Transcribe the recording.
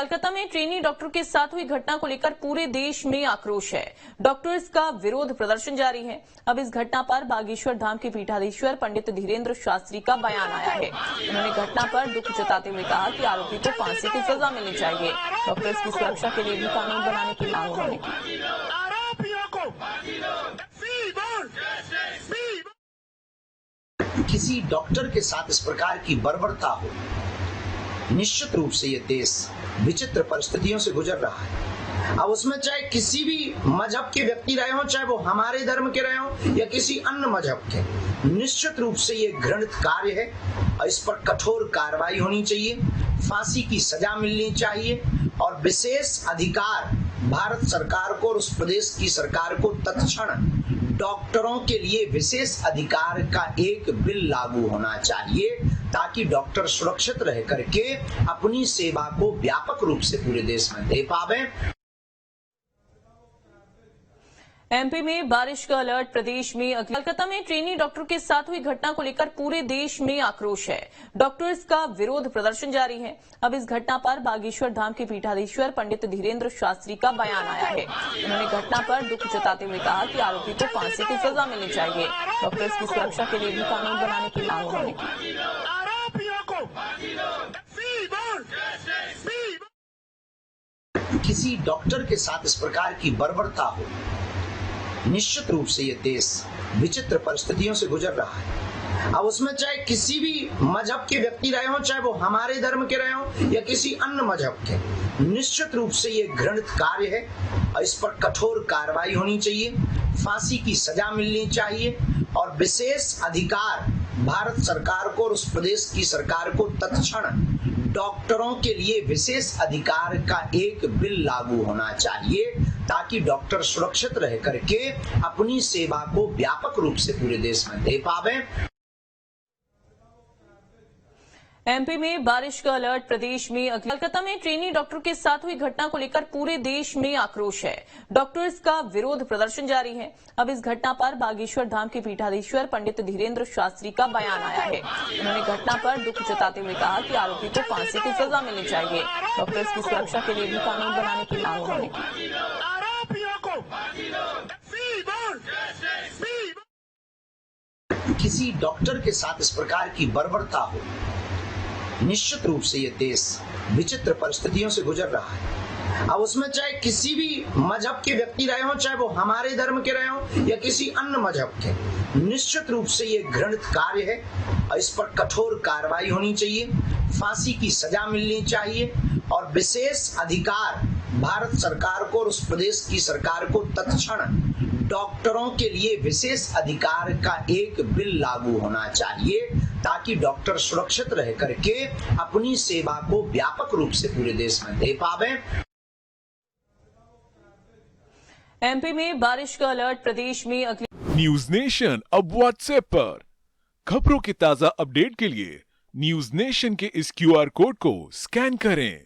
कोलकाता में trainee doctor के साथ हुई घटना को लेकर पूरे देश में आक्रोश है। डॉक्टर्स का विरोध प्रदर्शन जारी है। अब इस घटना पर बागेश्वर धाम के पीठाधीश्वर पंडित धीरेन्द्र शास्त्री का बयान आया है। उन्होंने घटना पर दुख जताते हुए कहा कि आरोपी को फांसी की सजा मिलनी चाहिए। डॉक्टर्स की सुरक्षा के लिए भी कानून बनाने की मांग उन्होंने की। किसी डॉक्टर के साथ इस प्रकार की बर्बरता हो, निश्चित रूप से ये देश विचित्र परिस्थितियों से गुजर रहा है। अब उसमें चाहे किसी भी मजहब के व्यक्ति रहे हो, चाहे वो हमारे धर्म के रहे हो या किसी अन्य मजहब के, निश्चित रूप से ये घृणित कार्य है और इस पर कठोर कार्रवाई होनी चाहिए, फांसी की सजा मिलनी चाहिए और विशेष अधिकार भारत सरकार को और उस प्रदेश की सरकार को तत्क्षण डॉक्टरों के लिए विशेष अधिकार का एक बिल लागू होना चाहिए ताकि डॉक्टर सुरक्षित रह करके अपनी सेवा को व्यापक रूप से पूरे देश में दे पावे। एमपी में बारिश का अलर्ट, प्रदेश में कोलकाता में ट्रेनी डॉक्टर के साथ हुई घटना को लेकर पूरे देश में आक्रोश है। डॉक्टर्स का विरोध प्रदर्शन जारी है। अब इस घटना पर बागेश्वर धाम के पीठाधीश्वर पंडित धीरेन्द्र शास्त्री का बयान आया है। उन्होंने घटना पर दुख जताते हुए कहा कि आरोपी को फांसी की सजा मिलनी चाहिए। डॉक्टर्स की सुरक्षा के लिए भी कानून बनाने की मांग उन्होंने की। किसी डॉक्टर के साथ इस प्रकार की बर्बरता हो, निश्चित रूप से ये देश विचित्र परिस्थितियों से गुजर रहा है। अब उसमें चाहे किसी भी मजहब के व्यक्ति रहे हो, चाहे वो हमारे धर्म के रहे हो या किसी अन्य मजहब के, निश्चित रूप से ये घृणित कार्य है और इस पर कठोर कार्रवाई होनी चाहिए, फांसी की सजा मिलनी चाहिए और विशेष अधिकार भारत सरकार को और उस प्रदेश की सरकार को तत्क्षण डॉक्टरों के लिए विशेष अधिकार का एक बिल लागू होना चाहिए ताकि डॉक्टर सुरक्षित रह करके अपनी सेवा को व्यापक रूप से पूरे देश में दे पावे। एमपी में बारिश का अलर्ट, प्रदेश में कोलकाता में ट्रेनी डॉक्टर के साथ हुई घटना को लेकर पूरे देश में आक्रोश है। डॉक्टर्स का विरोध प्रदर्शन जारी है। अब इस घटना पर बागेश्वर धाम के पीठाधीश्वर पंडित धीरेन्द्र शास्त्री का बयान आया है। उन्होंने घटना पर दुख जताते हुए कहा कि आरोपी को फांसी की सजा मिलनी चाहिए। डॉक्टर्स की सुरक्षा के लिए भी कानून बनाने की मांग उन्होंने की। किसी डॉक्टर के साथ इस प्रकार की बर्बरता हो, निश्चित रूप से ये देश विचित्र परिस्थितियों से गुजर रहा है। अब उसमें चाहे किसी भी मजहब के व्यक्ति रहे हो, चाहे वो हमारे धर्म के रहे हो या किसी अन्य मजहब के, निश्चित रूप से ये घृणित कार्य है और इस पर कठोर कार्रवाई होनी चाहिए, फांसी की सजा मिलनी चाहिए और विशेष अधिकार भारत सरकार को और उस प्रदेश की सरकार को तत्क्षण डॉक्टरों के लिए विशेष अधिकार का एक बिल लागू होना चाहिए ताकि डॉक्टर सुरक्षित रह करके अपनी सेवा को व्यापक रूप से पूरे देश में दे पावे। एमपी में बारिश का अलर्ट, प्रदेश में न्यूज नेशन अब व्हाट्सएप पर खबरों की ताजा अपडेट के लिए न्यूज नेशन के इस क्यूआर कोड को स्कैन करें।